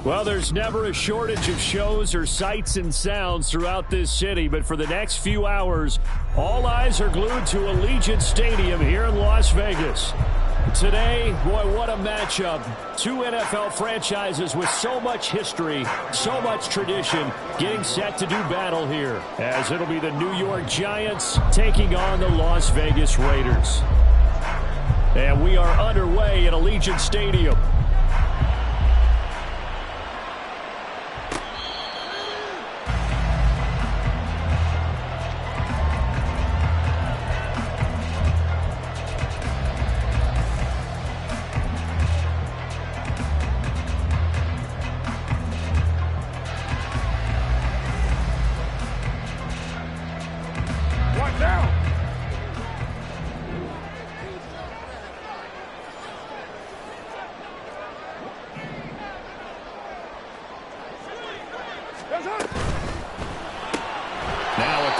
Well, there's never a shortage of shows or sights and sounds throughout this city, but for the next few hours, all eyes are glued to Allegiant Stadium here in Las Vegas. Today, boy, what a matchup. Two NFL franchises with so much history, so much tradition, getting set to do battle here, as it'll be the New York Giants taking on the Las Vegas Raiders. And we are underway at Allegiant Stadium.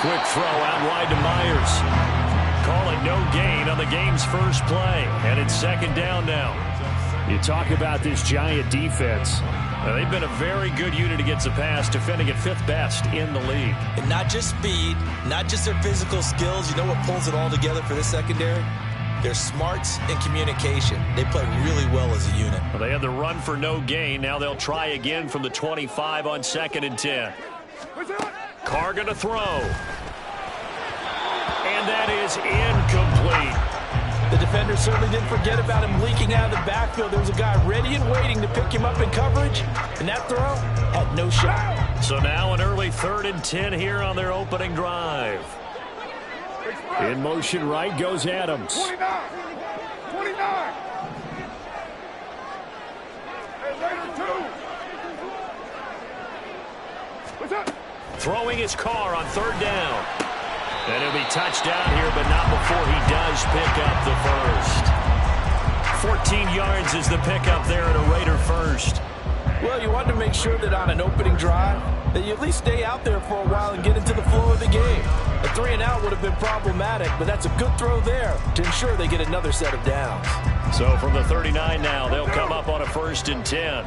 Quick throw out wide to Myers. Calling no gain on the game's first play. And it's second down now. You talk about this Giant defense. They've been a very good unit against the pass, defending at 5th best in the league. And not just speed, not just their physical skills. You know what pulls it all together for this secondary? Their smarts and communication. They play really well as a unit. Well, they had the run for no gain. Now they'll try again from the 25 on 2nd and 10. Carr going to throw. And that is incomplete. The defender certainly didn't forget about him leaking out of the backfield. There was a guy ready and waiting to pick him up in coverage, and that throw had no shot. So now an early 3rd and 10 here on their opening drive. In motion right goes Adams. 29. What's up? Throwing his Carr on 3rd down. And he'll be touchdown here, but not before he does pick up the first. 14 yards is the pickup there at a Raider first. Well, you want to make sure that on an opening drive that you at least stay out there for a while and get into the flow of the game. A 3 and out would have been problematic, but that's a good throw there to ensure they get another set of downs. So from the 39 now, they'll come up on a 1st and 10.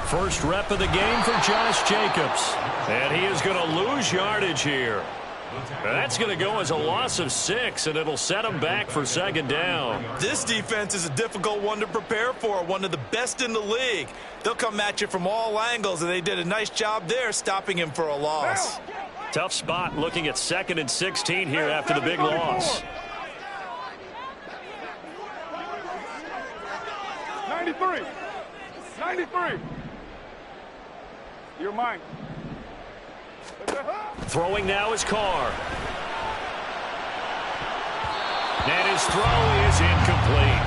First rep of the game for Josh Jacobs. And he is going to lose yardage here. That's going to go as a loss of 6, and it'll set him back for 2nd down. This defense is a difficult one to prepare for, one of the best in the league. They'll come at you from all angles, and they did a nice job there stopping him for a loss. Tough spot looking at 2nd and 16 here after the big loss. 93. You're mine. Throwing now is Carr. And his throw is incomplete.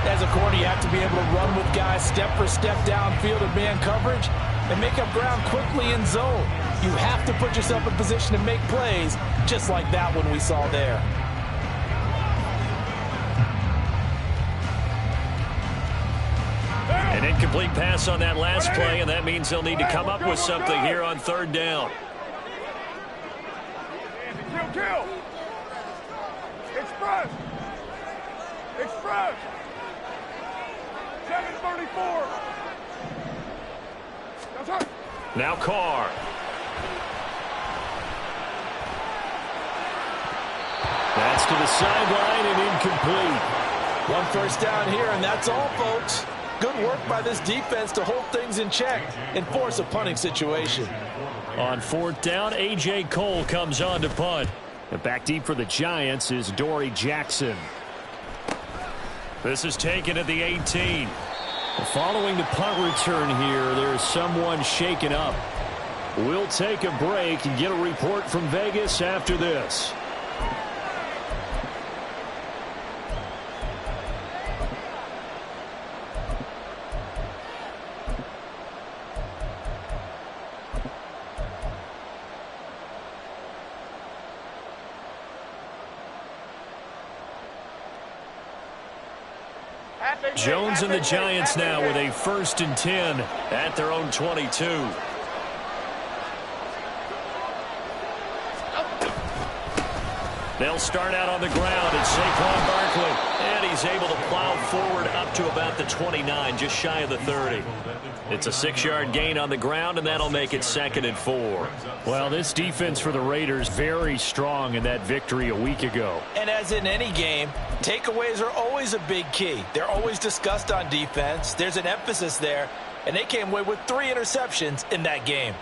As As a corner, you have to be able to run with guys step for step downfield in man coverage and make up ground quickly in zone. You have to put yourself in position to make plays, just like that one we saw there. An incomplete pass on that last play, and that means they'll need to come up with something here on third down. Kill. Express. 734. Now Carr. That's to the sideline and incomplete. One first down here, and that's all, folks. Good work by this defense to hold things in check and force a punting situation. On fourth down, A.J. Cole comes on to punt. And back deep for the Giants is Dory Jackson. This is taken at the 18. Following the punt return here, there's someone shaken up. We'll take a break and get a report from Vegas after this. Jones and the Giants now with a 1st and 10 at their own 22. They'll start out on the ground. It's Saquon Barkley. And he's able to plow forward up to about the 29, just shy of the 30. It's a 6-yard gain on the ground, and that'll make it 2nd and 4. Well, this defense for the Raiders very strong in that victory a week ago. And as in any game, takeaways are always a big key. They're always discussed on defense. There's an emphasis there, and they came away with 3 interceptions in that game.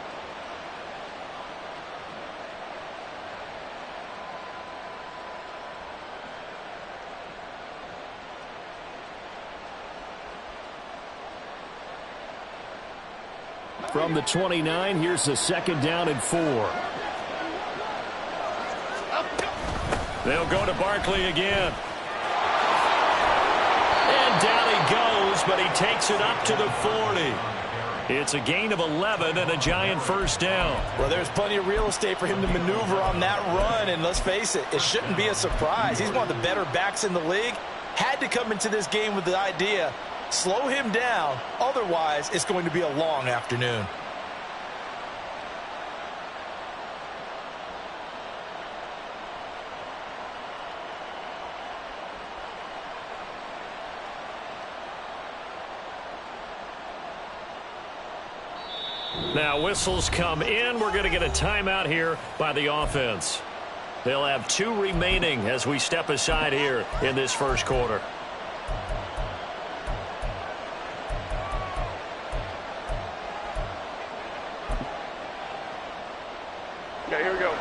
From the 29, here's the 2nd down and 4. They'll go to Barkley again. And down he goes, but he takes it up to the 40. It's a gain of 11 and a Giant 1st down. Well, there's plenty of real estate for him to maneuver on that run, and let's face it, it shouldn't be a surprise. He's one of the better backs in the league. Had to come into this game with the idea, slow him down, otherwise it's going to be a long afternoon. Now whistles come in. We're going to get a timeout here by the offense. They'll have 2 remaining as we step aside here in this first quarter. Okay, here we go.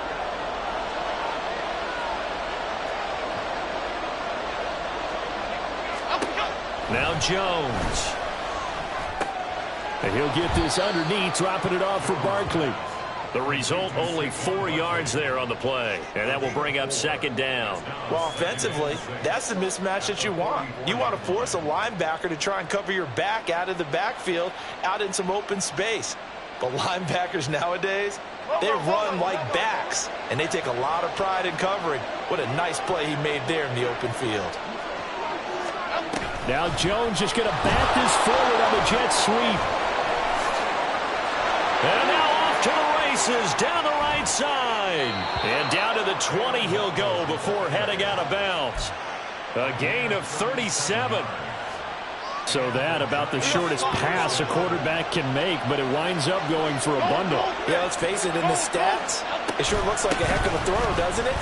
Now Jones. And he'll get this underneath, dropping it off for Barkley. The result, only 4 yards there on the play. And that will bring up 2nd down. Well, offensively, that's the mismatch that you want. You want to force a linebacker to try and cover your back out of the backfield, out in some open space. But linebackers nowadays, they run like backs, and they take a lot of pride in covering. What a nice play he made there in the open field. Now Jones just going to bat this forward on the jet sweep. And now off to the races down the right side. And down to the 20 he'll go before heading out of bounds. A gain of 37. So that about the shortest pass a quarterback can make, but it winds up going for a bundle. Yeah, let's face it, in the stats, it sure looks like a heck of a throw, doesn't it?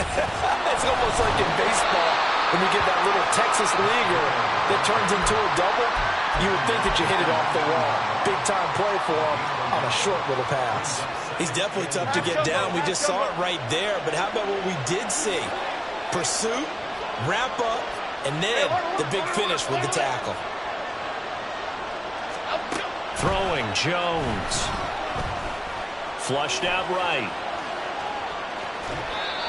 It's almost like in baseball when you get that little Texas leaguer that turns into a double. You would think that you hit it off the wall. Big-time play for him on a short little pass. He's definitely tough to get down. We just saw it right there. But how about what we did see? Pursuit, wrap up, and then the big finish with the tackle. Throwing Jones. Flushed out right.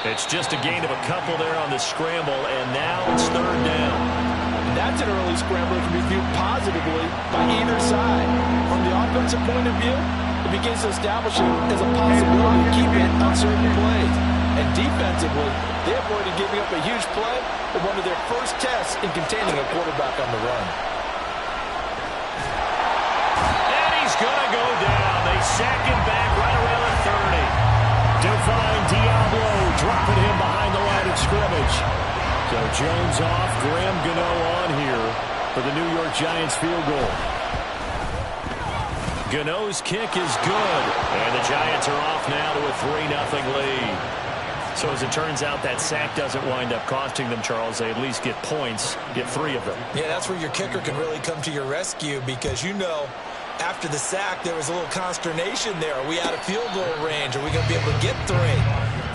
It's just a gain of a couple there on the scramble, and now it's 3rd down. And that's an early scramble that can be viewed positively by either side. From the offensive point of view, it begins to establish it as a possibility to keep it on certain plays. And defensively, they avoided giving up a huge play in one of their first tests in containing a quarterback on the run. And he's going to go down. They sack him back right around the 30. Divine Diablo dropping him behind the line of scrimmage. So Jones off, Graham Gano on here for the New York Giants field goal. Gano's kick is good, and the Giants are off now to a 3-0 lead. So as it turns out, that sack doesn't wind up costing them, Charles. They at least get points, get 3 of them. Yeah, that's where your kicker can really come to your rescue, because you know after the sack there was a little consternation there. Are we out of field goal range? Are we going to be able to get 3?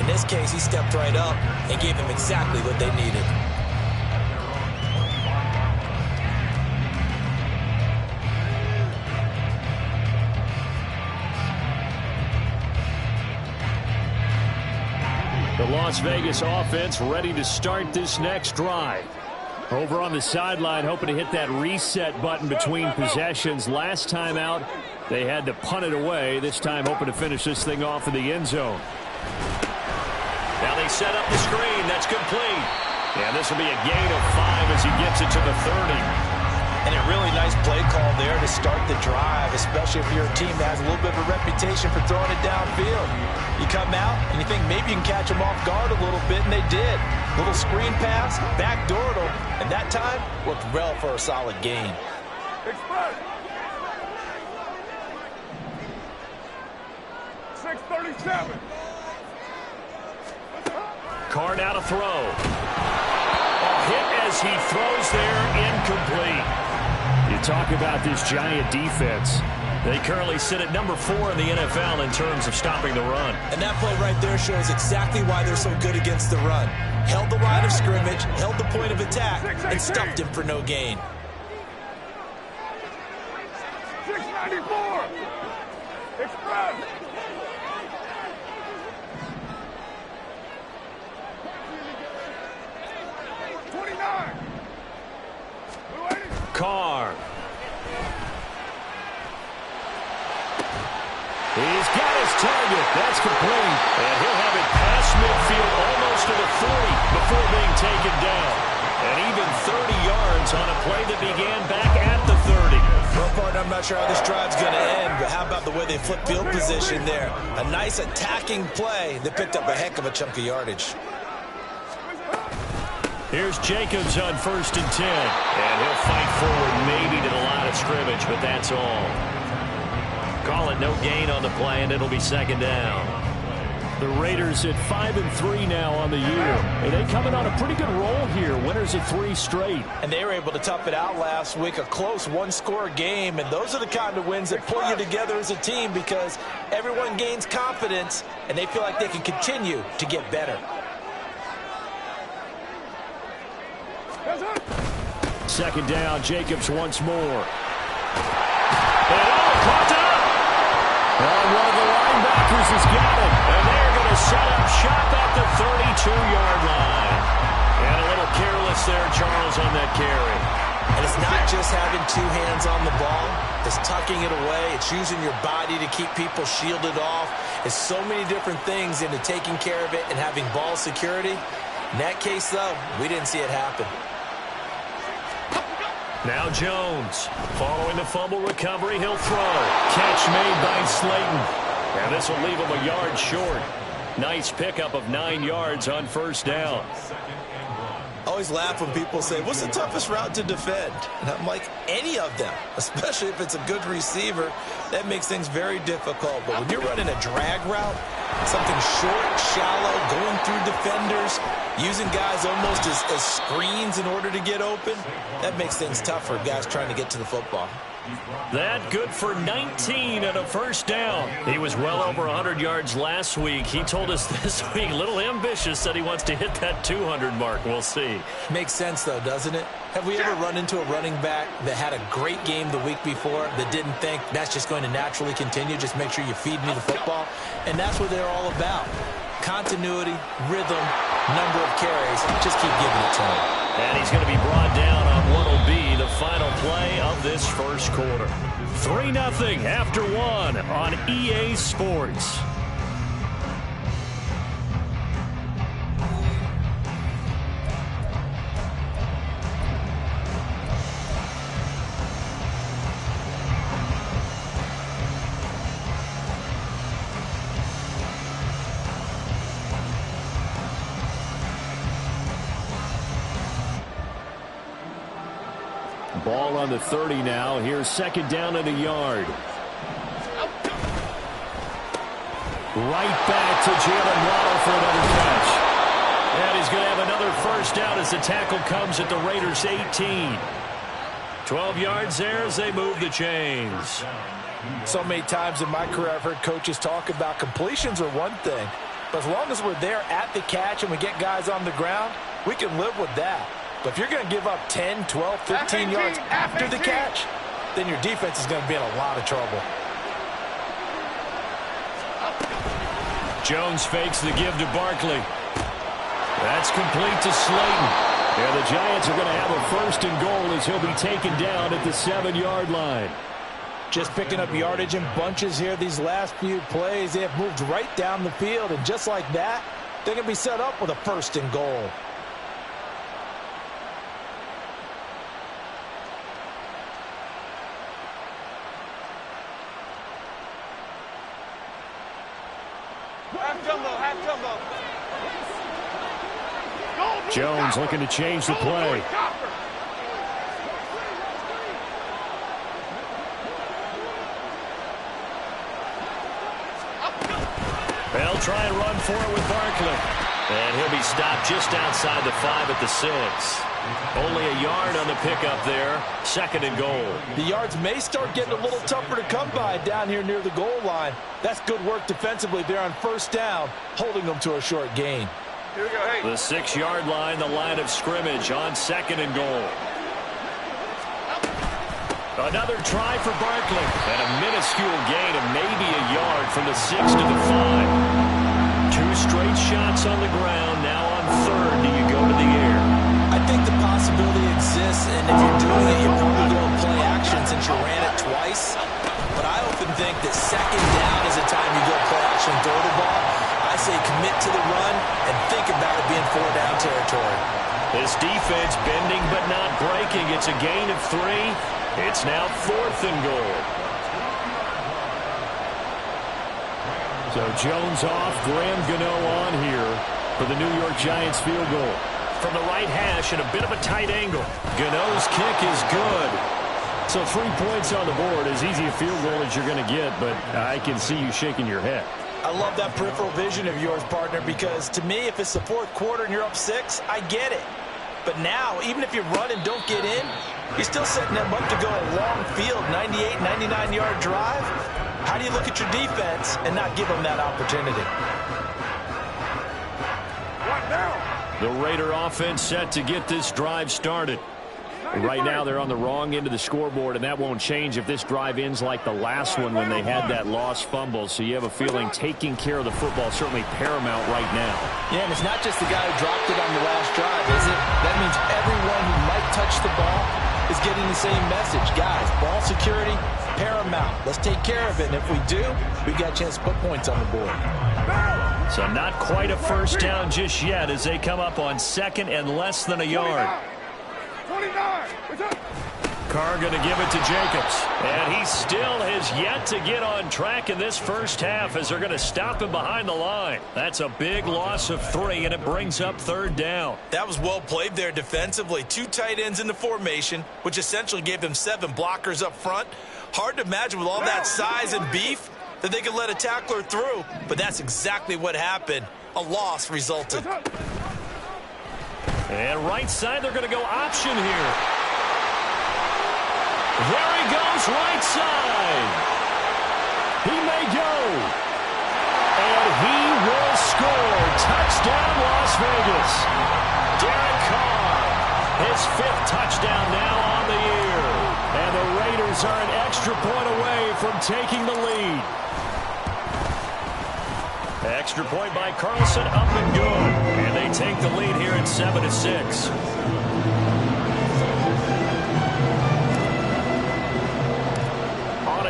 In this case, he stepped right up and gave them exactly what they needed. The Las Vegas offense ready to start this next drive. Over on the sideline, hoping to hit that reset button between possessions. Last time out, they had to punt it away. This time, hoping to finish this thing off in the end zone. Now they set up the screen. That's complete. And this will be a gain of 5 as he gets it to the 30. And a really nice play call there to start the drive, especially if you're a team that has a little bit of a reputation for throwing it downfield. You come out and you think maybe you can catch them off guard a little bit, and they did. Little screen pass, backdoored them, and that time worked well for a solid gain. Express. 6:37. Carr now to throw. A hit as he throws there, incomplete. You talk about this Giant defense. They currently sit at number 4 in the NFL in terms of stopping the run. And that play right there shows exactly why they're so good against the run. Held the line of scrimmage, held the point of attack, and stuffed him for no gain. 694. Express. Carr. He's got his target. That's complete. And he'll have it past midfield almost to the 40 before being taken down. And even 30 yards on a play that began back at the 30. Well, partner, I'm not sure how this drive's going to end, but how about the way they flip field position there? A nice attacking play that picked up a heck of a chunk of yardage. Here's Jacobs on 1st and 10. And he'll fight forward maybe to the line of scrimmage, but that's all. Call it no gain on the play, and it'll be 2nd down. The Raiders at 5-3 now on the year. And they coming on a pretty good roll here. Winners of 3 straight. And they were able to tough it out last week. A close one-score game. And those are the kind of wins that pull you together as a team because everyone gains confidence, and they feel like they can continue to get better. 2nd down, Jacobs once more. And caught up. Well, one of the linebackers has got it. And they're going to set up shop at the 32-yard line. And a little careless there, Charles, on that carry. And it's not just having 2 hands on the ball. It's tucking it away. It's using your body to keep people shielded off. It's so many different things into taking care of it and having ball security. In that case, though, we didn't see it happen. Now Jones, following the fumble recovery, he'll throw. Catch made by Slayton. And this will leave him a yard short. Nice pickup of 9 yards on 1st down. I always laugh when people say, what's the toughest route to defend? And I'm like, any of them, especially if it's a good receiver. That makes things very difficult. But when you're running a drag route, something short, shallow, going through defenders, using guys almost as screens in order to get open, that makes things tough for guys trying to get to the football. That good for 19 and a 1st down. He was well over 100 yards last week. He told us this week, a little ambitious, said he wants to hit that 200 mark. We'll see. Makes sense, though, doesn't it? Have we ever run into a running back that had a great game the week before that didn't think that's just going to naturally continue? Just make sure you feed me the football. And that's what they're all about. Continuity, rhythm, number of carries. Just keep giving it to him. And he's going to be brought down on one final play of this first quarter. 3-0 after 1 on EA Sports. Ball on the 30 now. Here's second down and a yard. Right back to Jalen Waddle for another catch. And he's going to have another first down as the tackle comes at the Raiders' 18. 12 yards there as they move the chains. So many times in my career I've heard coaches talk about completions are one thing, but as long as we're there at the catch and we get guys on the ground, we can live with that. But if you're going to give up 10, 12, 15 yards after the catch, then your defense is going to be in a lot of trouble. Jones fakes the give to Barkley. That's complete to Slayton. Yeah, the Giants are going to have a first and goal as he'll be taken down at the 7-yard line. Just picking up yardage in bunches here these last few plays. They have moved right down the field, and just like that, they're going to be set up with a first and goal. Jones looking to change the play. They'll try and run for it with Barkley. And he'll be stopped just outside the 5 at the 6. Only a yard on the pickup there. Second and goal. The yards may start getting a little tougher to come by down here near the goal line. That's good work defensively there on first down, holding them to a short gain. Here we go, hey. The 6-yard line, the line of scrimmage on second and goal. Another try for Barkley. And a minuscule gain of maybe a yard from the 6 to the 5. 2 straight shots on the ground. Now on third, do you go to the air? I think the possibility exists, and if you're doing it, you're probably going to play action since you ran it twice. But I often think that second down is a time you go play action, throw the ball. I say commit to the run and think about it being 4-down territory. This defense bending but not breaking. It's a gain of 3. It's now 4th and goal. So Jones off, Graham Gano on here for the New York Giants field goal. From the right hash at a bit of a tight angle. Gano's kick is good. So 3 points on the board, as easy a field goal as you're going to get, but I can see you shaking your head. I love that peripheral vision of yours, partner, because to me, if it's the 4th quarter and you're up 6, I get it. But now, even if you run and don't get in, you're still setting them up to go a long field, 98, 99-yard drive. How do you look at your defense and not give them that opportunity? One down. The Raider offense set to get this drive started. Right now they're on the wrong end of the scoreboard, and that won't change if this drive ends like the last one when they had that lost fumble. So you have a feeling taking care of the football is certainly paramount right now. Yeah, and it's not just the guy who dropped it on the last drive, is it? That means everyone who might touch the ball is getting the same message. Guys, ball security, paramount. Let's take care of it, and if we do, we've got a chance to put points on the board. So not quite a first down just yet as they come up on second and less than a yard. 29. Carr going to give it to Jacobs. And he still has yet to get on track in this first half as they're going to stop him behind the line. That's a big loss of 3, and it brings up 3rd down. That was well played there defensively. 2 tight ends in the formation, which essentially gave them 7 blockers up front. Hard to imagine with all that size and beef that they could let a tackler through, but that's exactly what happened. A loss resulted. And right side, they're going to go option here. There he goes, right side. He may go. And he will score. Touchdown, Las Vegas. Derek Carr, his 5th touchdown now on the year. And the Raiders are an extra point away from taking the lead. Extra point by Carlson, up and good. And they take the lead here at 7-6.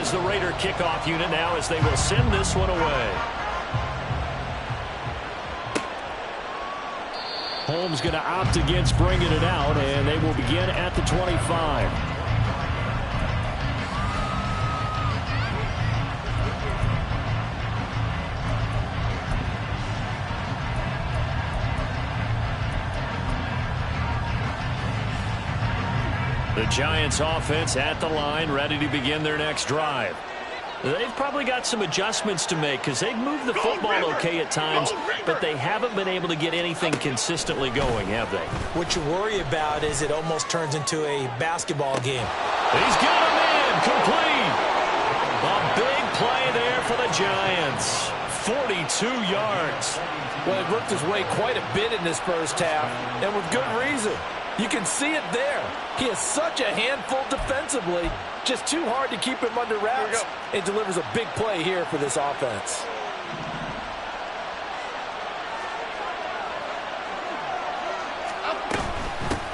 as the Raider kickoff unit now as they will send this one away. Holmes going to opt against bringing it out, and they will begin at the 25. The Giants offense at the line, ready to begin their next drive. They've probably got some adjustments to make because they've moved the football okay at times, but they haven't been able to get anything consistently going, have they? What you worry about is it almost turns into a basketball game. He's got him in, complete. A big play there for the Giants. 42 yards. Well, he worked his way quite a bit in this first half, and with good reason. You can see it there. He has such a handful defensively. Just too hard to keep him under wraps. It delivers a big play here for this offense.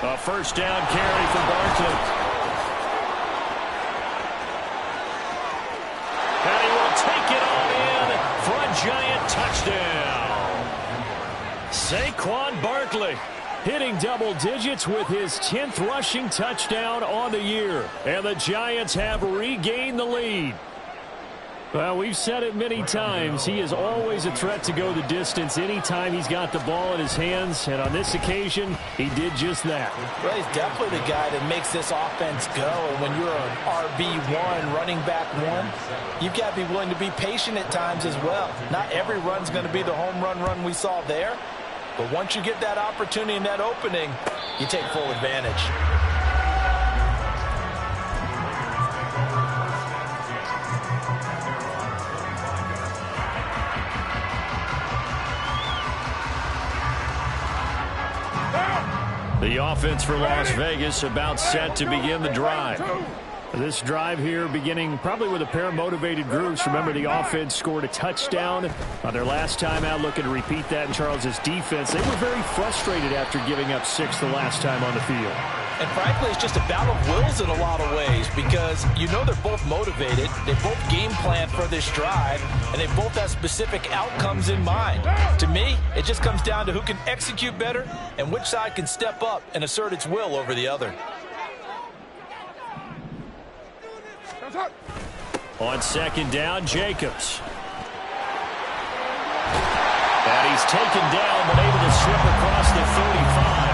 A first down carry for Barkley. And he will take it all in for a Giant touchdown. Saquon Barkley hitting double digits with his 10th rushing touchdown on the year. And the Giants have regained the lead. Well, we've said it many times. He is always a threat to go the distance anytime he's got the ball in his hands. And on this occasion, he did just that. Well, he's definitely the guy that makes this offense go. And when you're an RB1, running back one, you've got to be willing to be patient at times as well. Not every run's going to be the home run we saw there. But once you get that opportunity and that opening, you take full advantage. The offense for Las Vegas about set to begin the drive. This drive here beginning probably with a pair of motivated groups. Remember, the offense scored a touchdown on their last time out, looking to repeat that in Charles's defense. They were very frustrated after giving up 6 the last time on the field. And frankly, it's just a battle of wills in a lot of ways because you know they're both motivated. They both game plan for this drive, and they both have specific outcomes in mind. To me, it just comes down to who can execute better and which side can step up and assert its will over the other. On second down, Jacobs. And he's taken down but able to slip across the 35.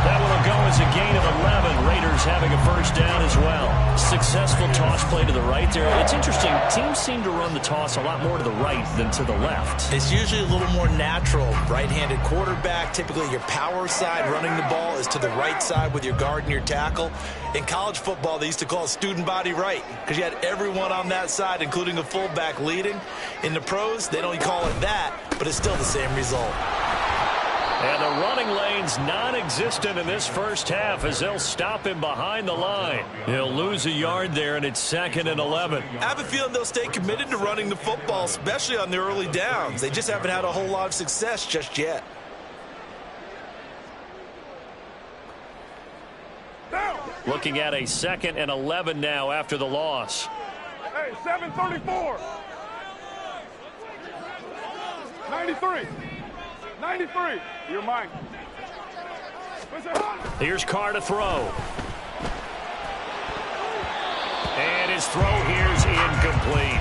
That one will go as a gain of 11. Raiders having a first down as well. Successful toss play to the right there. It's interesting. Teams seem to run the toss a lot more to the right than to the left. It's usually a little more natural. Right-handed quarterback, typically your power side running the ball is to the right side with your guard and your tackle. In college football, they used to call it student body right because you had everyone on that side, including a fullback leading. In the pros, they don't call it that, but it's still the same result. And the running lane's non-existent in this first half as they'll stop him behind the line. He'll lose a yard there, and it's 2nd and 11. I have a feeling they'll stay committed to running the football, especially on the early downs. They just haven't had a whole lot of success just yet. Looking at a 2nd and 11 now after the loss. Hey, 734. 93. 93. You're mine. Here's Carr to throw. And his throw here's incomplete.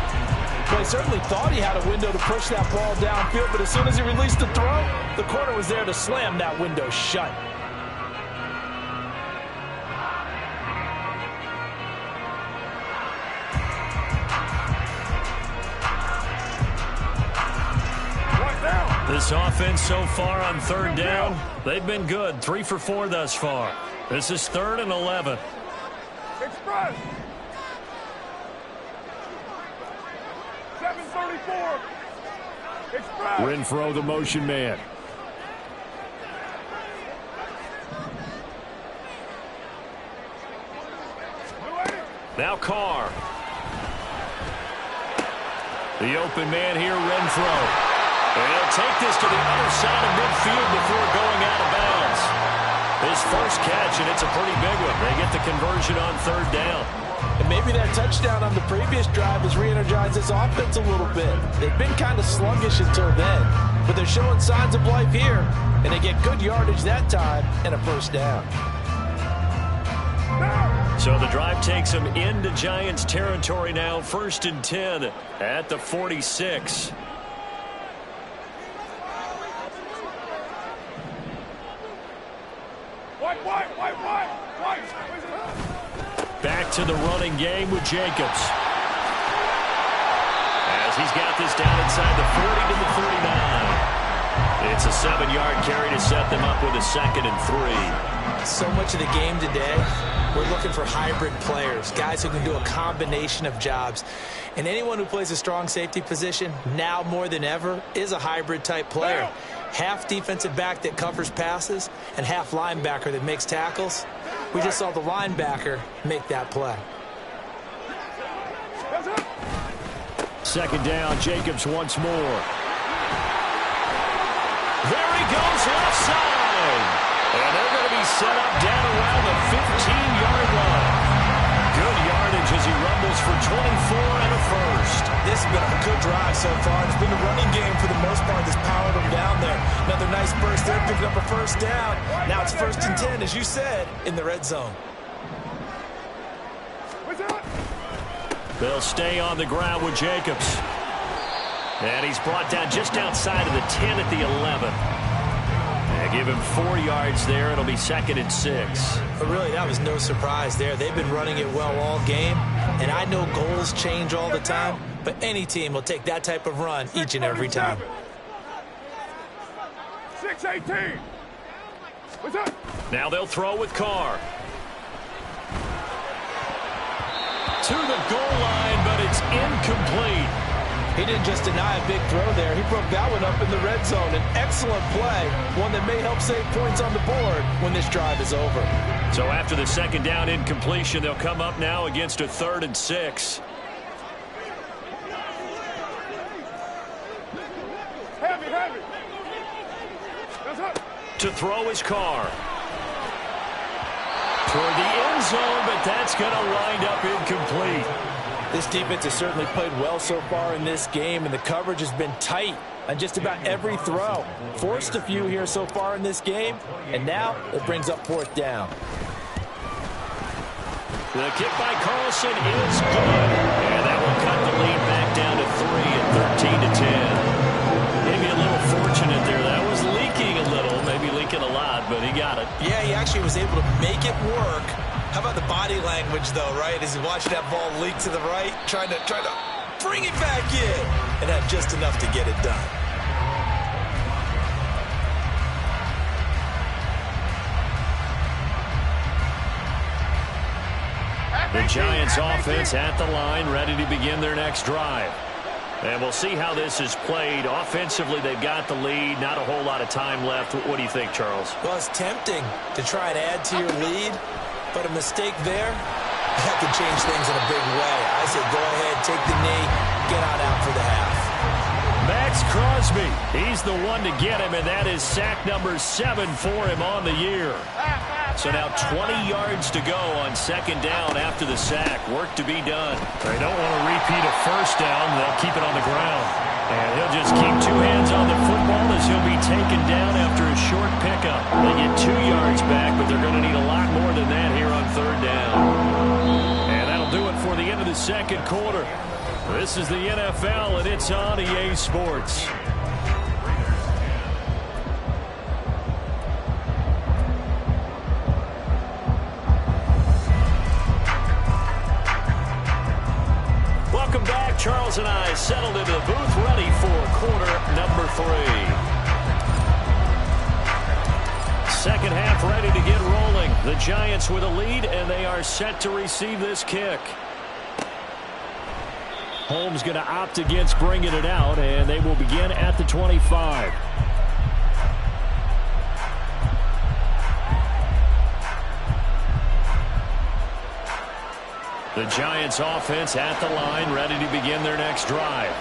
Well, he certainly thought he had a window to push that ball downfield, but as soon as he released the throw, the corner was there to slam that window shut. This offense so far on 3rd down, they've been good. 3 for 4 thus far. This is 3rd and 11. Express. 734. Express. Renfro, the motion man. Now Carr. The open man here, Renfro. And he'll take this to the other side of midfield before going out of bounds. His first catch, and it's a pretty big one. They get the conversion on 3rd down. And And maybe that touchdown on the previous drive has re-energized this offense a little bit. They've been kind of sluggish until then, but they're showing signs of life here, and they get good yardage that time and a first down. So the drive takes them into Giants territory now, 1st and 10 at the 46. Back to the running game with Jacobs. As he's got this down inside the 40 to the 39. It's a 7-yard carry to set them up with a 2nd and 3. So much of the game today, we're looking for hybrid players, guys who can do a combination of jobs. And anyone who plays a strong safety position, now more than ever, is a hybrid type player. Half defensive back that covers passes and half linebacker that makes tackles. We just saw the linebacker make that play. 2nd down, Jacobs once more. There he goes, left side. And they're going to be set up down around the 15-yard line. Good yardage as he rumbles for 24 and a first. This has been a good drive so far. It's been the running game for the most part that's powered them down there. Another nice burst there, picking up a first down. Now it's 1st and 10, as you said, in the red zone. They'll stay on the ground with Jacobs. And he's brought down just outside of the 10 at the 11. And give him 4 yards there. It'll be 2nd and 6. But really, that was no surprise there. They've been running it well all game. And I know goals change all the time, but any team will take that type of run each and every time. 6-18. Now they'll throw with Carr. To the goal line, but it's incomplete. He didn't just deny a big throw there. He broke that one up in the red zone. An excellent play, one that may help save points on the board when this drive is over. So after the 2nd down incompletion, they'll come up now against a 3rd and 6. Heavy. To throw his Carr. Toward the end zone, but that's going to wind up incomplete. This defense has certainly played well so far in this game, and the coverage has been tight on just about every throw. Forced a few here so far in this game, and now it brings up 4th down. The kick by Carlson is good, and that will cut the lead back down to 3 at 13 to 10. Maybe a little fortunate there. That was leaking a little, maybe leaking a lot, but he got it. Yeah, he actually was able to make it work. How about the body language, though, right? As he watched that ball leak to the right, trying to bring it back in, and had just enough to get it done. The Giants offense at the line, ready to begin their next drive. And we'll see how this is played. Offensively, they've got the lead. Not a whole lot of time left. What do you think, Charles? Well, it's tempting to try and add to your lead, but a mistake there, that could change things in a big way. I say go ahead, take the knee, get on out for the half. Max Crosby, he's the one to get him, and that is sack number 7 for him on the year. So now 20 yards to go on 2nd down after the sack. Work to be done. They don't want to repeat a first down. They'll keep it on the ground. And he'll just keep 2 hands on the football as he'll be taken down after a short pickup. They get 2 yards back, but they're going to need a lot more than that here on 3rd down. And that'll do it for the end of the 2nd quarter. This is the NFL, and it's on EA Sports. Welcome back. Charles and I settled into the booth, ready for quarter number 3. 2nd half ready to get rolling. The Giants with a lead, and they are set to receive this kick. Holmes going to opt against bringing it out, and they will begin at the 25. The Giants offense at the line, ready to begin their next drive.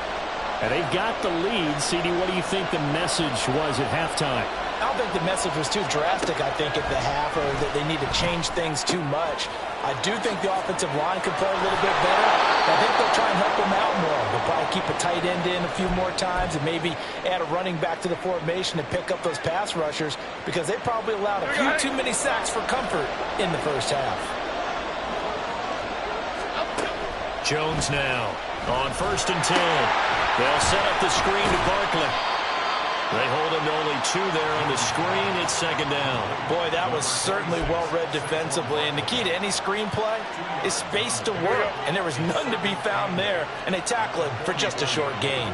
And they've got the lead. CD, what do you think the message was at halftime? I don't think the message was too drastic, I think, at the half, or that they need to change things too much. I do think the offensive line can play a little bit better. I think they'll try and help them out more. They'll probably keep a tight end in a few more times and maybe add a running back to the formation and pick up those pass rushers because they probably allowed a few too many sacks for comfort in the first half. Jones now on 1st and 10. They'll set up the screen to Barkley. They hold him to only 2 there on the screen. It's 2nd down. Boy, that was certainly well-read defensively. And the key to any screen play is space to work. And there was none to be found there. And they tackle him for just a short gain.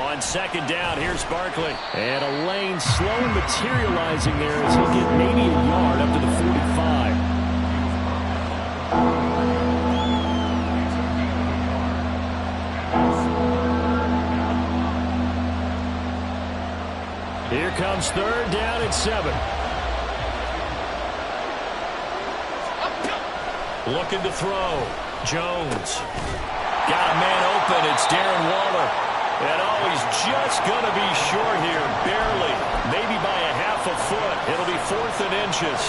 On 2nd down, here's Barkley. And a lane slowly materializing there as he'll get maybe a yard up to the 45. Here comes 3rd down and 7. Looking to throw. Jones. Got a man open. It's Darren Waller. And he's just going to be short here. Barely. Maybe by a half a foot. It'll be 4th and inches.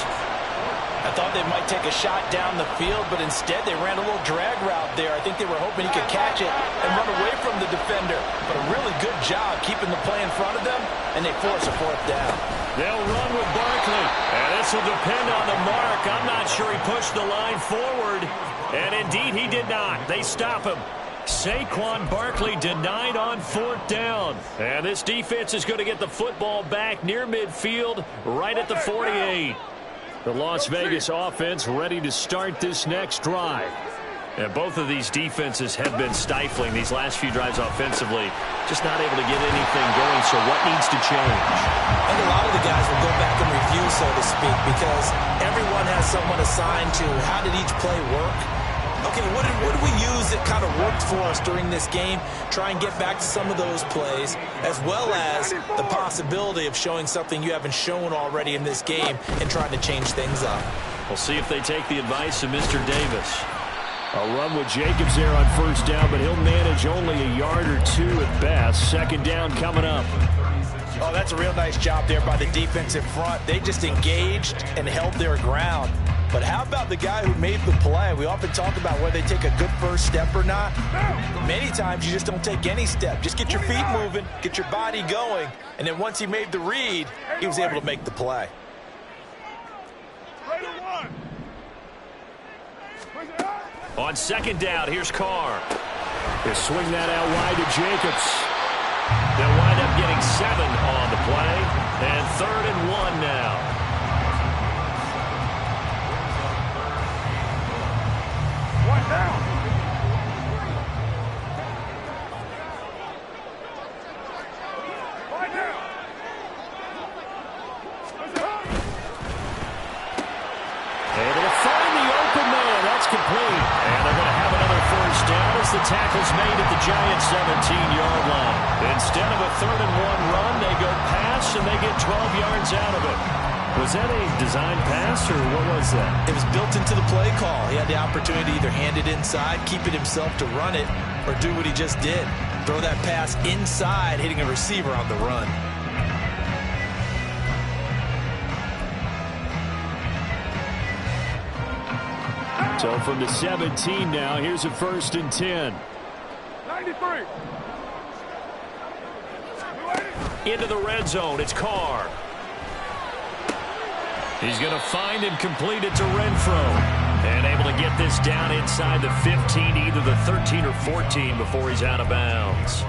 I thought they might take a shot down the field, but instead they ran a little drag route there. I think they were hoping he could catch it and run away from the defender. But a really good job keeping the play in front of them, and they force a 4th down. They'll run with Barkley, and this will depend on the mark. I'm not sure he pushed the line forward, and indeed he did not. They stop him. Saquon Barkley denied on 4th down. And this defense is going to get the football back near midfield, right at the 48. The Las Vegas offense ready to start this next drive. And both of these defenses have been stifling these last few drives offensively. Just not able to get anything going, so what needs to change? I think a lot of the guys will go back and review, so to speak, because everyone has someone assigned to how did each play work. Okay, what did we use that kind of worked for us during this game? Try and get back to some of those plays, as well as the possibility of showing something you haven't shown already in this game and trying to change things up. We'll see if they take the advice of Mr. Davis. A run with Jacobs there on 1st down, but he'll manage only a yard or 2 at best. 2nd down coming up. Oh, that's a real nice job there by the defensive front. They just engaged and held their ground. But how about the guy who made the play? We often talk about whether they take a good first step or not. Many times you just don't take any step. Just get your feet moving, get your body going, and then once he made the read, he was able to make the play. On 2nd down, here's Carr. They swing that out wide to Jacobs. They'll wind up getting 7 on the play, and 3rd and 1 now. Down. Right now. Able to find the open man. That's complete. And they're going to have another 1st down as the tackle's made at the Giants' 17-yard line. Instead of a 3rd and 1 run, they go pass, and they get 12 yards out of it. Was that a design pass, or what was that? It was built into the play call. He had the opportunity to either hand it inside, keep it himself to run it, or do what he just did. Throw that pass inside, hitting a receiver on the run. So from the 17 now, here's a 1st and 10. 93. Into the red zone, it's Carr. He's going to find and complete it to Renfro. And able to get this down inside the 15, either the 13 or 14 before he's out of bounds.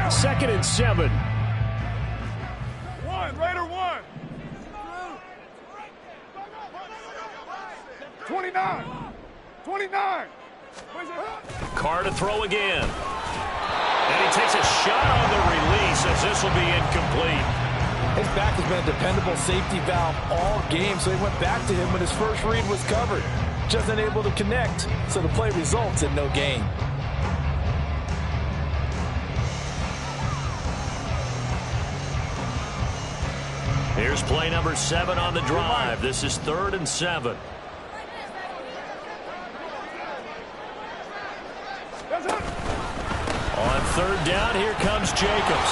Second and 7. 1, Raider 1. 29. 29. Carr to throw again. And he takes a shot on the release as this will be incomplete. His back has been a dependable safety valve all game, so he went back to him when his first read was covered. Just unable to connect, so the play results in no gain. Here's play number 7 on the drive. This is 3rd and 7. On 3rd down, here comes Jacobs.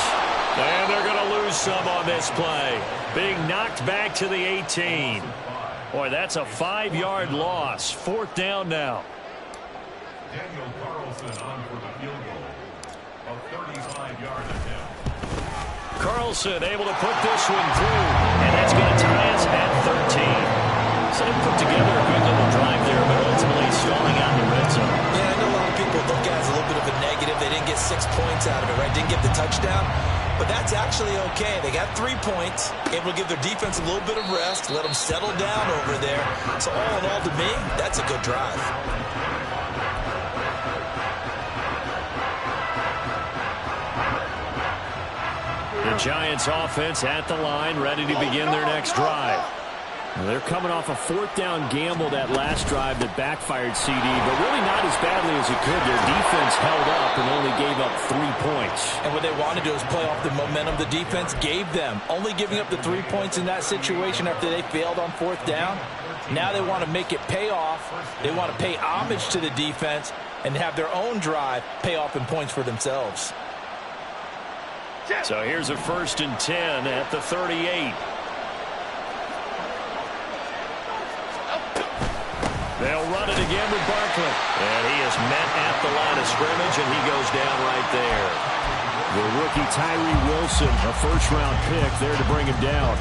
And they're going to lose some on this play. Being knocked back to the 18. Boy, that's a 5-yard loss. 4th down now. Daniel Carlson on for the field goal of 35-yard attempt. Carlson able to put this one through, and that's going to tie us at 13. So they put together a good little drive there, but ultimately stalling out in the red zone. Yeah, I know a lot of people look at it as a little bit of a negative. They didn't get 6 points out of it, right? Didn't get the touchdown. But that's actually okay. They got 3 points, able to give their defense a little bit of rest, let them settle down over there. So all in all, to me, that's a good drive. The Giants offense at the line, ready to begin their next drive. Well, they're coming off a 4th down gamble that last drive that backfired CD, but really not as badly as it could. Their defense held up and only gave up 3 points. And what they wanted to do is play off the momentum the defense gave them. Only giving up the 3 points in that situation after they failed on 4th down. Now they want to make it pay off. They want to pay homage to the defense and have their own drive pay off in points for themselves. So here's a 1st and 10 at the 38. They'll run it again with Barkley. And he is met at the line of scrimmage, and he goes down right there. The rookie Tyree Wilson, a 1st-round pick, there to bring him down.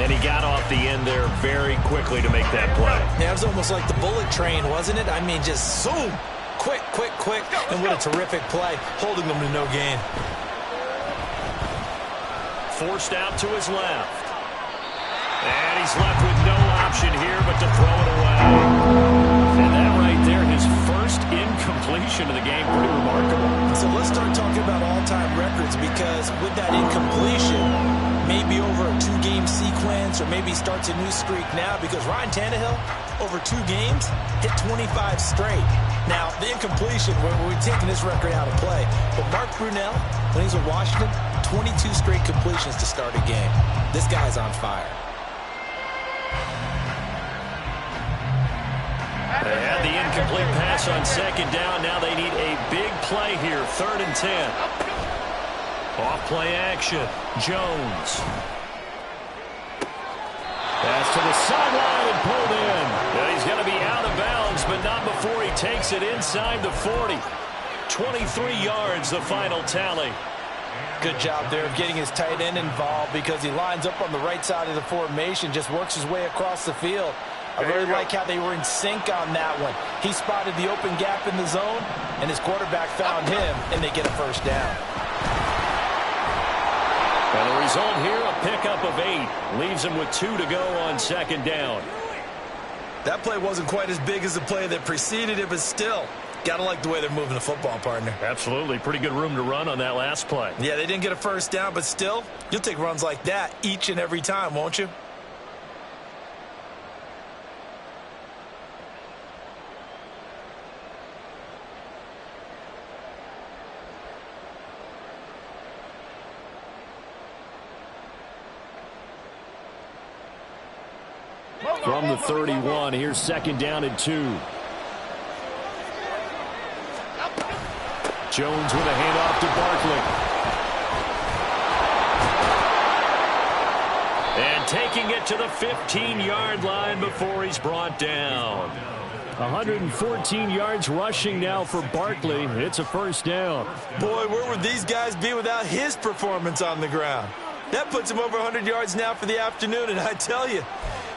And he got off the end there very quickly to make that play. Yeah, it was almost like the bullet train, wasn't it? I mean, just zoom. Quick, quick, quick. And what a terrific play, holding them to no gain. Forced out to his left. And he's left with no option here but to throw it away. And that right there, his 1st incompletion of the game, pretty remarkable. So let's start talking about all-time records, because with that incompletion, maybe over a 2-game sequence, or maybe starts a new streak now, because Ryan Tannehill, over 2 games, hit 25 straight. Now, the incompletion, we're taking this record out of play, but Mark Brunell, when he's with Washington, 22 straight completions to start a game. This guy's on fire. They had the incomplete pass on 2nd down. Now they need a big play here. 3rd and 10. Off play action. Jones. Pass to the sideline and pulled in. And he's going to be out of bounds, but not before he takes it inside the 40. 23 yards, the final tally. Good job there of getting his tight end involved, because he lines up on the right side of the formation, just works his way across the field. I really like how they were in sync on that one. He spotted the open gap in the zone, and his quarterback found him, and they get a 1st down. And the result here, a pickup of 8. Leaves him with 2 to go on 2nd down. That play wasn't quite as big as the play that preceded it, but still, gotta like the way they're moving the football, partner. Absolutely. Pretty good room to run on that last play. Yeah, they didn't get a 1st down, but still, you'll take runs like that each and every time, won't you? From the 31, here's 2nd down and 2. Jones with a handoff to Barkley. And taking it to the 15-yard line before he's brought down. 114 yards rushing now for Barkley. It's a 1st down. Boy, where would these guys be without his performance on the ground? That puts him over 100 yards now for the afternoon, and I tell you,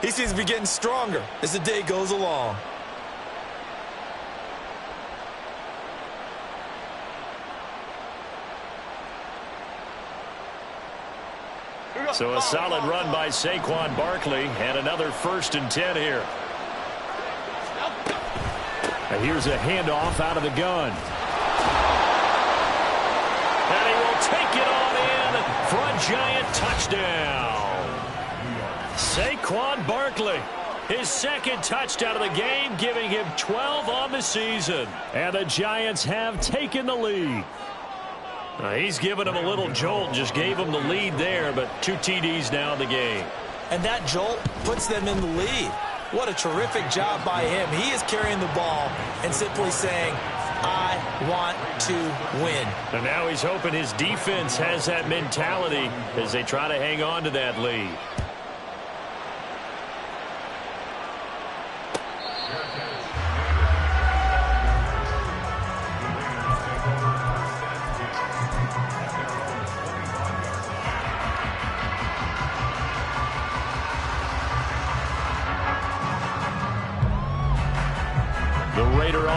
he seems to be getting stronger as the day goes along. So a solid run by Saquon Barkley, and another 1st and 10 here. And here's a handoff out of the gun. And he will take it on in for a Giant touchdown. Saquon Barkley, his 2nd touchdown of the game, giving him 12 on the season. And the Giants have taken the lead. He's given him a little jolt, just gave him the lead there, but 2 TDs now in the game. And that jolt puts them in the lead. What a terrific job by him. He is carrying the ball and simply saying, I want to win. And now he's hoping his defense has that mentality as they try to hang on to that lead.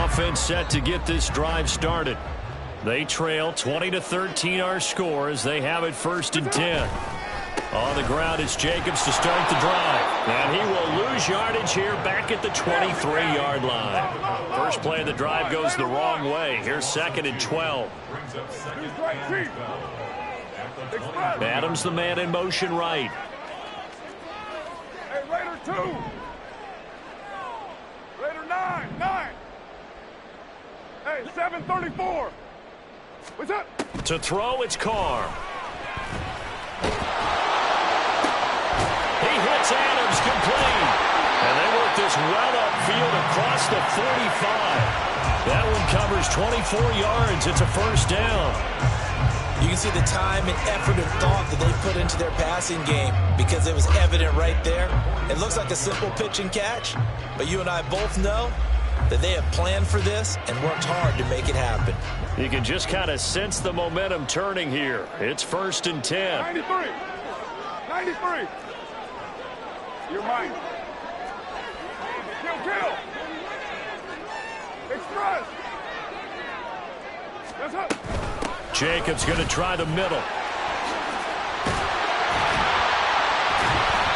Offense set to get this drive started. They trail 20-13 our score as they have it 1st and 10. On the ground is Jacobs to start the drive. And he will lose yardage here back at the 23-yard line. First play of the drive goes the wrong way. Here's 2nd and 12. Adams the man in motion right. Hey, Raider 2. Raider 9. Hey, 734. What's up? To throw, it's Carr. He hits Adams complete. And they work this well upfield across the 45. That one covers 24 yards. It's a 1st down. You can see the time and effort and thought that they put into their passing game because it was evident right there. It looks like a simple pitch and catch, but you and I both know that they have planned for this and worked hard to make it happen. You can just kind of sense the momentum turning here. It's 1st and 10. 93. You're mine. Kill. Express. That's up. Jacobs going to try the middle.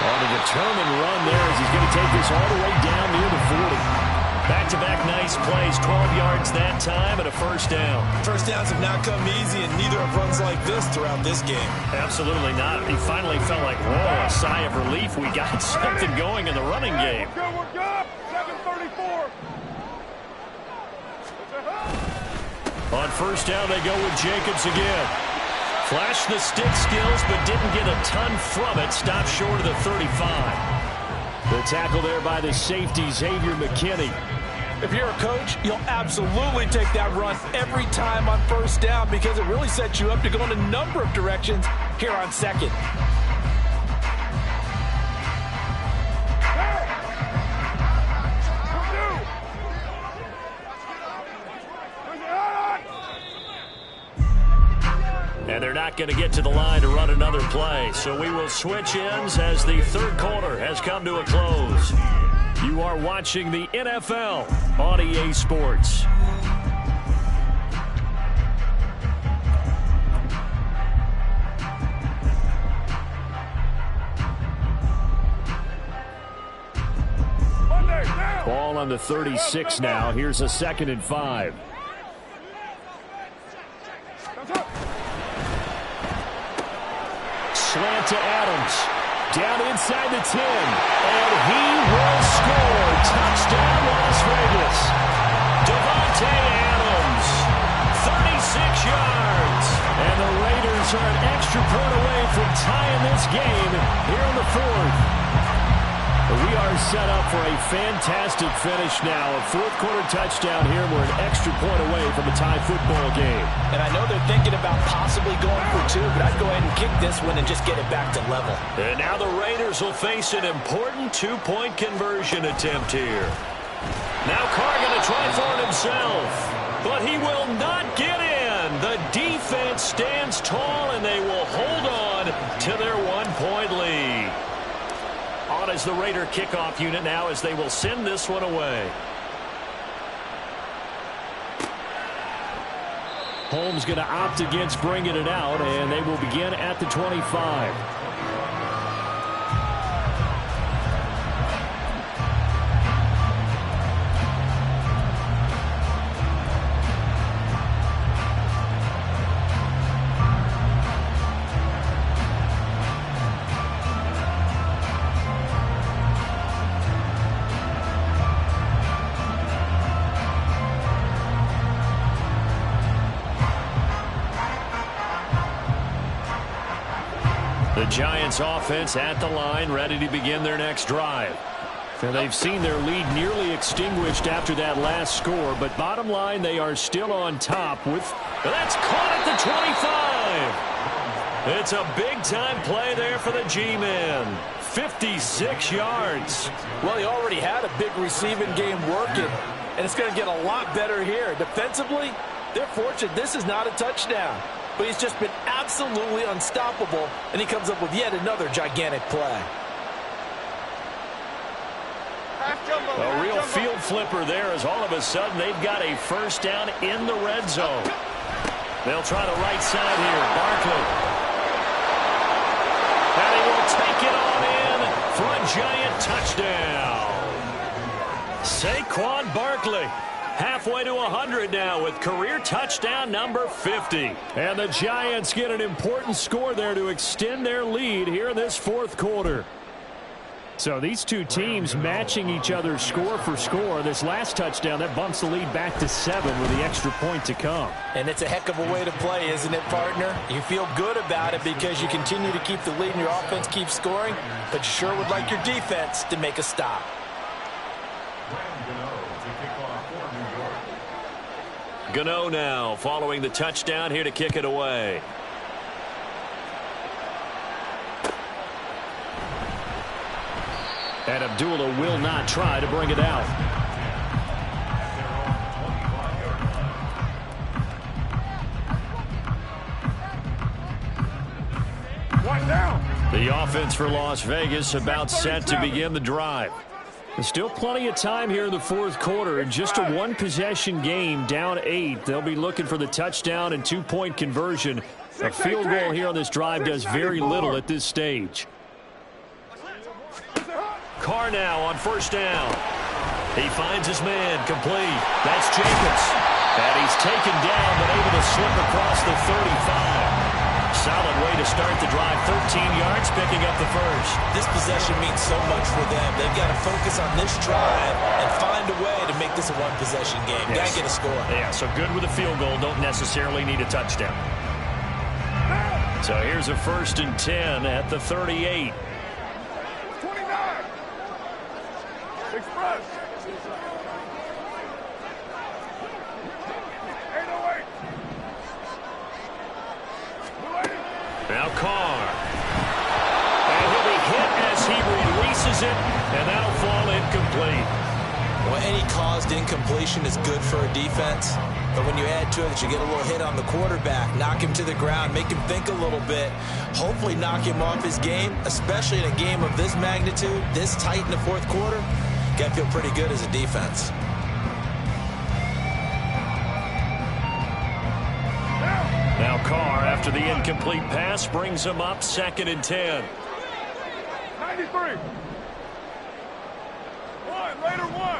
On a determined run there as he's going to take this all the way down near the 40. Back-to-back nice plays, 12 yards that time and a 1st down. 1st downs have not come easy, and neither have runs like this throughout this game. Absolutely not. He finally felt like, whoa, a sigh of relief. We got something going in the running game. We're good. 734. On 1st down, they go with Jacobs again. Flashed the stick skills, but didn't get a ton from it. Stopped short of the 35. The tackle there by the safety, Xavier McKinney. If you're a coach, you'll absolutely take that run every time on 1st down because it really sets you up to go in a number of directions here on 2nd. And they're not going to get to the line to run another play. So we will switch ends as the 3rd quarter has come to a close. You are watching the NFL on EA Sports. Ball on the 36 now. Here's a 2nd and 5. Slant to Adams. Down inside the 10. And he will score. Touchdown, Las Vegas. Davante Adams. 36 yards. And the Raiders are an extra point away from tying this game here in the 4th. We are set up for a fantastic finish now. A 4th quarter touchdown here. We're an extra point away from a tie football game. And I know they're thinking about possibly going for 2, but I'd go ahead and kick this one and just get it back to level. And now the Raiders will face an important 2-point conversion attempt here. Now Carr going to try for it himself. But he will not get in. The defense stands tall, and they will hold on to their 1-point lead. On as the Raider kickoff unit now as they will send this one away. Holmes going to opt against bringing it out, and they will begin at the 25. The Giants offense at the line, ready to begin their next drive. And they've seen their lead nearly extinguished after that last score, but bottom line, they are still on top with... That's caught at the 25. It's a big-time play there for the G-men. 56 yards. Well, he already had a big receiving game working, and it's going to get a lot better here. Defensively, they're fortunate this is not a touchdown. But he's just been absolutely unstoppable, and he comes up with yet another gigantic play. A real field flipper there as all of a sudden they've got a first down in the red zone. They'll try the right side here. Barkley. And he will take it on in for a Giant touchdown. Saquon Barkley. Halfway to 100 now with career touchdown number 50. And the Giants get an important score there to extend their lead here in this fourth quarter. So these two teams matching each other score for score. This last touchdown, that bumps the lead back to 7 with the extra point to come. And it's a heck of a way to play, isn't it, partner? You feel good about it because you continue to keep the lead and your offense keeps scoring, but you sure would like your defense to make a stop. Gano now following the touchdown here to kick it away. And Abdullah will not try to bring it out. One down. The offense for Las Vegas about set to begin the drive. There's still plenty of time here in the fourth quarter. In just a one-possession game, down 8. They'll be looking for the touchdown and two-point conversion. A field goal here on this drive does very little at this stage. Carr now on first down. He finds his man complete. That's Jacobs. And he's taken down but able to slip across the 35. Solid way to start the drive. 13 yards, picking up the first. This possession means so much for them. They've got to focus on this drive and find a way to make this a one-possession game. Yes. Got to get a score. Yeah, so good with a field goal. Don't necessarily need a touchdown. So here's a 1st and 10 at the 38. 29. Express. 808. Now Carr. And he'll be hit as he releases it, and that'll fall incomplete. Well, any caused incompletion is good for a defense. But when you add to it that you get a little hit on the quarterback, knock him to the ground, make him think a little bit, hopefully knock him off his game, especially in a game of this magnitude, this tight in the fourth quarter, got to feel pretty good as a defense. Now Carr, after the incomplete pass, brings him up 2nd and 10. 93. 1, later 1.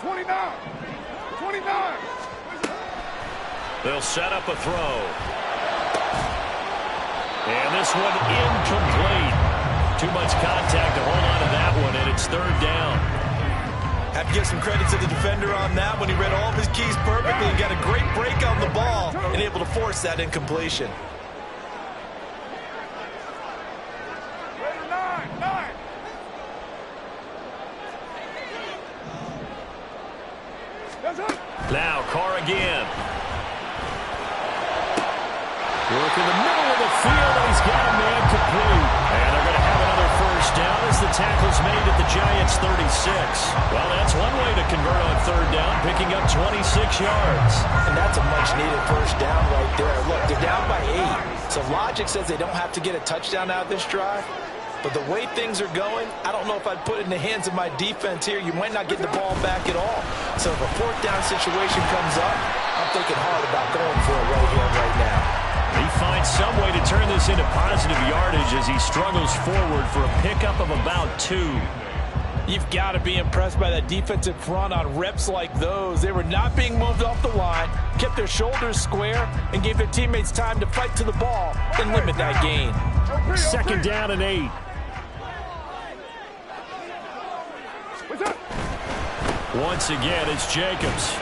29. 29. They'll set up a throw. And this one incomplete. Too much contact to hold on to that one, and it's 3rd down. Have to give some credit to the defender on that when he read all of his keys perfectly and got a great break on the ball and able to force that incompletion. Later 9. That's it. Now Carr again. Work in the middle of the field, and he's got a man complete. And they're going to have another first down as the tackle's made at the Giants' 36. Well, that's one way to convert on 3rd down, picking up 26 yards. And that's a much-needed first down right there. Look, they're down by 8. So logic says they don't have to get a touchdown out of this drive. But the way things are going, I don't know if I'd put it in the hands of my defense here. You might not get the ball back at all. So if a 4th down situation comes up, I'm thinking hard about going for it right here and right now. He finds some way to turn this into positive yardage as he struggles forward for a pickup of about 2. You've got to be impressed by that defensive front on reps like those. They were not being moved off the line, kept their shoulders square, and gave their teammates time to fight to the ball and limit that gain. 2nd down and 8. Once again, it's Jacobs.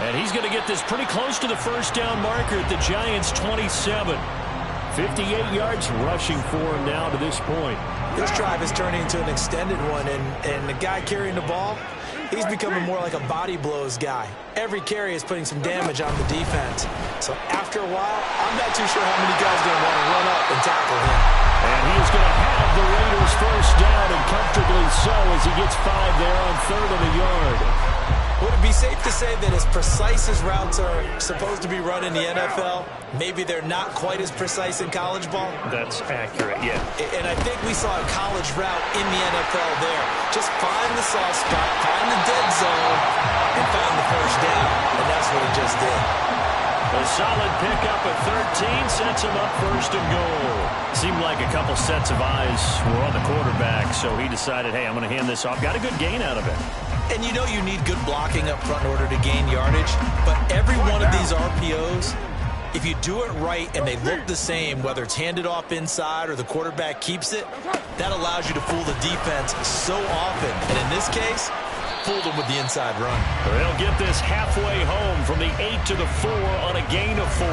And he's going to get this pretty close to the first down marker at the Giants' 27. 58 yards rushing for him now to this point. This drive is turning into an extended one, and the guy carrying the ball, he's becoming more like a body blows guy. Every carry is putting some damage on the defense. So after a while, I'm not too sure how many guys are going to want to run up and tackle him. And he is going to have the Raiders first down, and comfortably so, as he gets 5 there on 3rd and a yard. Would it be safe to say that as precise as routes are supposed to be run in the NFL, maybe they're not quite as precise in college ball? That's accurate, yeah. And I think we saw a college route in the NFL there. Just find the soft spot, find the dead zone, and find the first down. And that's what he just did. A solid pickup at 13 sets him up 1st and goal. Seemed like a couple sets of eyes were on the quarterback, so he decided, hey, I'm going to hand this off. Got a good gain out of it. And you know you need good blocking up front in order to gain yardage, but every one of these RPOs, if you do it right and they look the same, whether it's handed off inside or the quarterback keeps it, that allows you to fool the defense so often. And in this case, fooled them with the inside run. They'll get this halfway home from the 8 to the 4 on a gain of 4.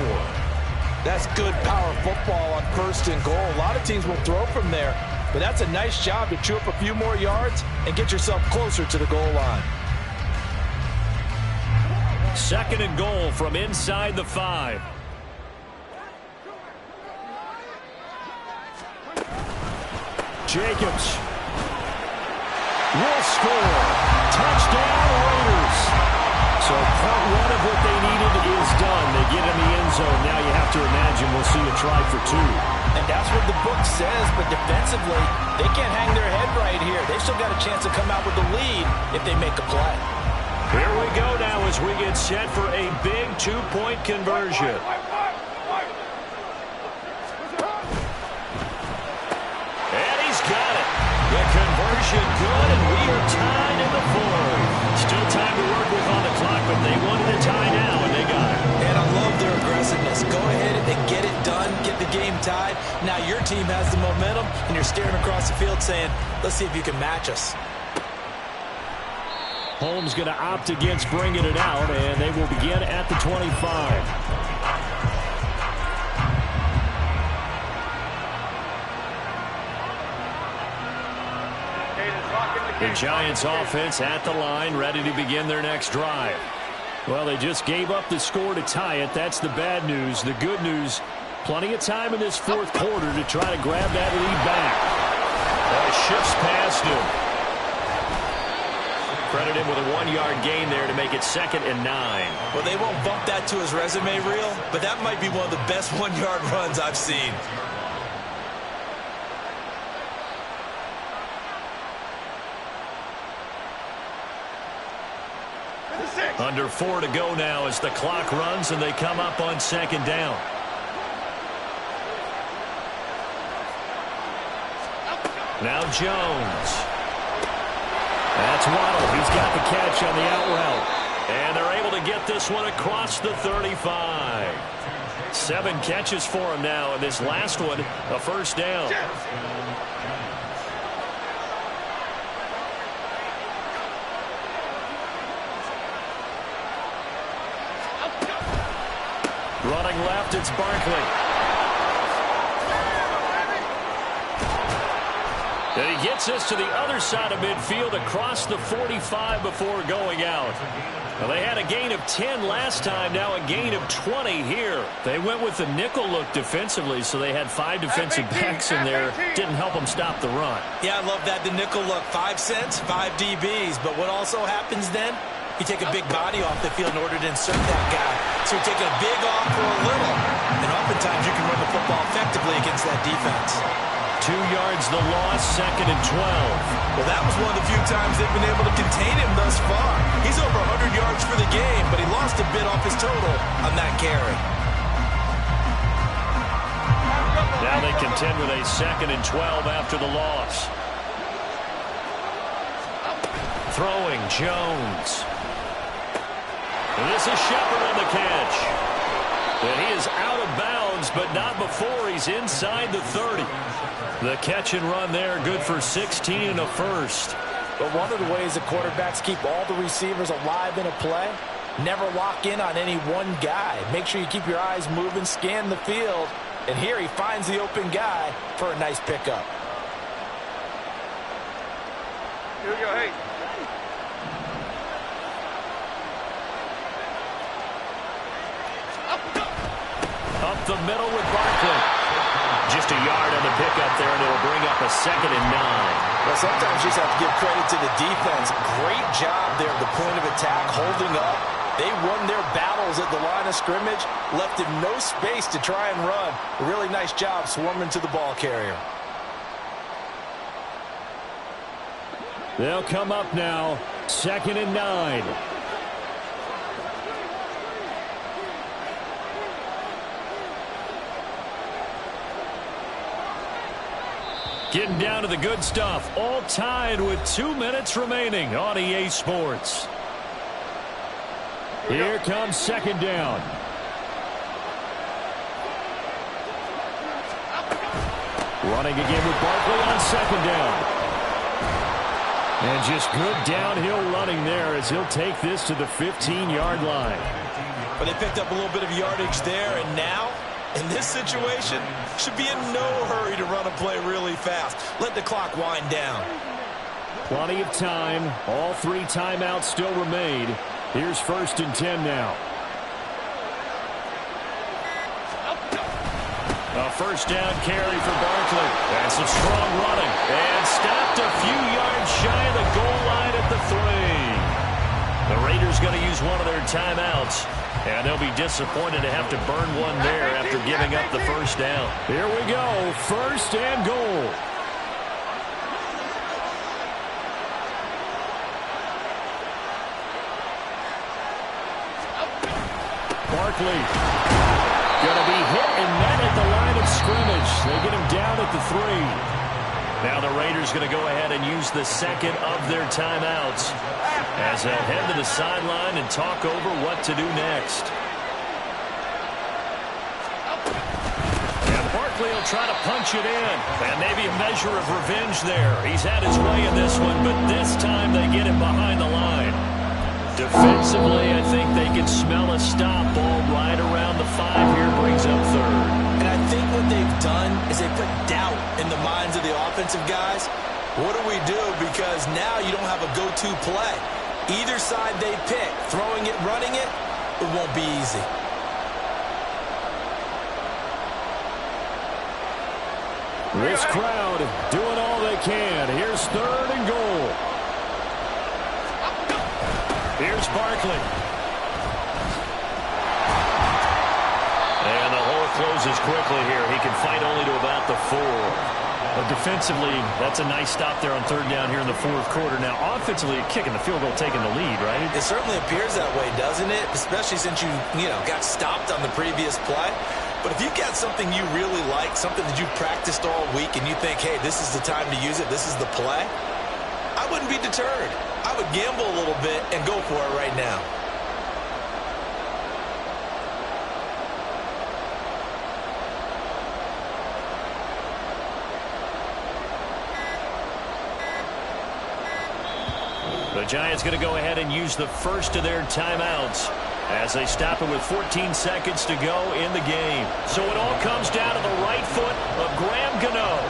That's good power football on 1st and goal. A lot of teams will throw from there, but that's a nice job to chew up a few more yards and get yourself closer to the goal line. 2nd and goal from inside the 5. Jacobs will score. Touchdown, Raiders. So part 1 of what they needed is done. They get in the end zone. Now you have to imagine we'll see a try for 2. And that's what the book says, but defensively, they can't hang their head right here. They've still got a chance to come out with the lead if they make a play. Here we go now as we get set for a big 2-point conversion. And he's got it. The conversion good, and we are tied in the 4th. Still time to work with on the clock, but they wanted a tie now, and they got it. And I love their aggressiveness. Go ahead and get it done, get the game tied. Now your team has the momentum, and you're staring across the field saying, let's see if you can match us. Holmes going to opt against bringing it out, and they will begin at the 25. The Giants offense at the line, ready to begin their next drive. Well, they just gave up the score to tie it. That's the bad news. The good news, plenty of time in this 4th quarter to try to grab that lead back. Shifts past him. Credit him with a 1-yard gain there to make it 2nd and 9. Well, they won't bump that to his resume reel, but that might be one of the best 1-yard runs I've seen. Under 4 to go now as the clock runs and they come up on 2nd down. Now Jones. That's Waddle. He's got the catch on the out route. And they're able to get this one across the 35. 7 catches for him now, and this last one, a 1st down. Running left, it's Barkley. And he gets us to the other side of midfield across the 45 before going out. Well, they had a gain of 10 last time, now a gain of 20 here. They went with the nickel look defensively, so they had 5 defensive backs in there. Didn't help them stop the run. Yeah, I love that, the nickel look. 5 cents, 5 DBs. But what also happens then? You take a big body off the field in order to insert that guy. So you're taking a big off for a little. And oftentimes you can run the football effectively against that defense. 2 yards the loss, 2nd and 12. Well, that was one of the few times they've been able to contain him thus far. He's over 100 yards for the game, but he lost a bit off his total on that carry. Now they contend with a 2nd and 12 after the loss. Throwing Jones. And this is Shepard on the catch. And he is out of bounds, but not before he's inside the 30. The catch and run there, good for 16 and a 1st. But one of the ways the quarterbacks keep all the receivers alive in a play, never lock in on any one guy. Make sure you keep your eyes moving, scan the field, And here he finds the open guy for a nice pickup. Here we go, hey. Up the middle with Barkley. Just a yard on the pickup there, and it'll bring up a 2nd and 9. Well, sometimes you just have to give credit to the defense. Great job there at the point of attack, holding up. They won their battles at the line of scrimmage, left him no space to try and run. A really nice job swarming to the ball carrier. They'll come up now, 2nd and 9. Getting down to the good stuff, all tied with 2 minutes remaining on EA Sports. Here comes 2nd down. Running again with Barkley on 2nd down. And just good downhill running there as he'll take this to the 15-yard line. But they picked up a little bit of yardage there, and now, in this situation, should be in no hurry to run a play really fast. Let the clock wind down. Plenty of time. All 3 timeouts still remain. Here's 1st and 10 now. A 1st down carry for Barkley. That's some strong running. And stopped a few yards shy of the goal line at the 3. The Raiders going to use one of their timeouts. And they'll be disappointed to have to burn one there after giving up the 1st down. Here we go. 1st and goal. Barkley going to be hit and met at the line of scrimmage. They get him down at the 3. Now the Raiders going to go ahead and use the 2nd of their timeouts as they'll head to the sideline and talk over what to do next. And Barkley will try to punch it in. And maybe a measure of revenge there. He's had his way in this one, but this time they get him behind the line. Defensively, I think they can smell a stop ball right around the 5 here, brings up 3rd. And I think what they've done is they put doubt in the minds of the offensive guys. What do we do? Because now you don't have a go-to play. Either side they pick, throwing it, running it, it won't be easy. This crowd doing all they can. Here's 3rd and goal. Here's Barkley. And the hole closes quickly here. He can fight only to about the 4. But defensively, that's a nice stop there on 3rd down here in the 4th quarter. Now, offensively, kicking the field goal, taking the lead, right? It certainly appears that way, doesn't it? Especially since you got stopped on the previous play. But if you've got something you really like, something that you've practiced all week, and you think, hey, this is the time to use it, this is the play, I wouldn't be deterred. I would gamble a little bit and go for it right now. The Giants going to go ahead and use the 1st of their timeouts as they stop it with 14 seconds to go in the game. So it all comes down to the right foot of Graham Gano.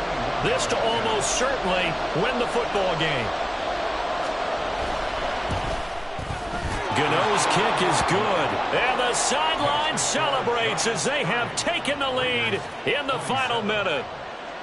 This to almost certainly win the football game. Gano's kick is good. And the sideline celebrates as they have taken the lead in the final minute.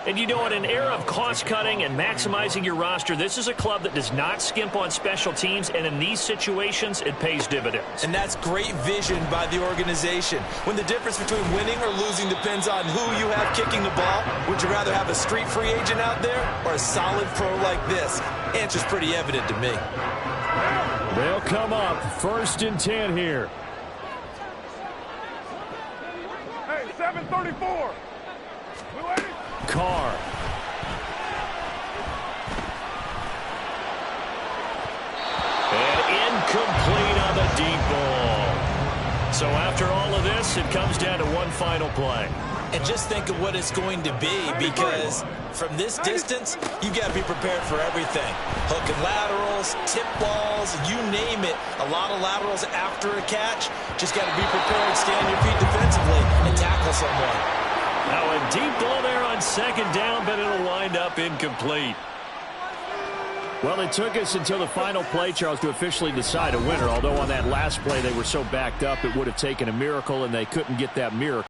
And you know, in an era of cost-cutting and maximizing your roster, this is a club that does not skimp on special teams, and in these situations, it pays dividends. And that's great vision by the organization. When the difference between winning or losing depends on who you have kicking the ball, would you rather have a street free agent out there or a solid pro like this? Answer's pretty evident to me. They'll come up 1st and 10 here. Hey, 7:34. Carr. And incomplete on the deep ball. So after all of this, it comes down to one final play. And just think of what it's going to be, because from this distance, you got to be prepared for everything. Hook and laterals, tip balls, you name it. A lot of laterals after a catch. Just got to be prepared, stay on your feet defensively, and tackle someone. Now a deep ball there on second down, but it'll wind up incomplete. Well, it took us until the final play, Charles, to officially decide a winner, although on that last play they were so backed up it would have taken a miracle, and they couldn't get that miracle.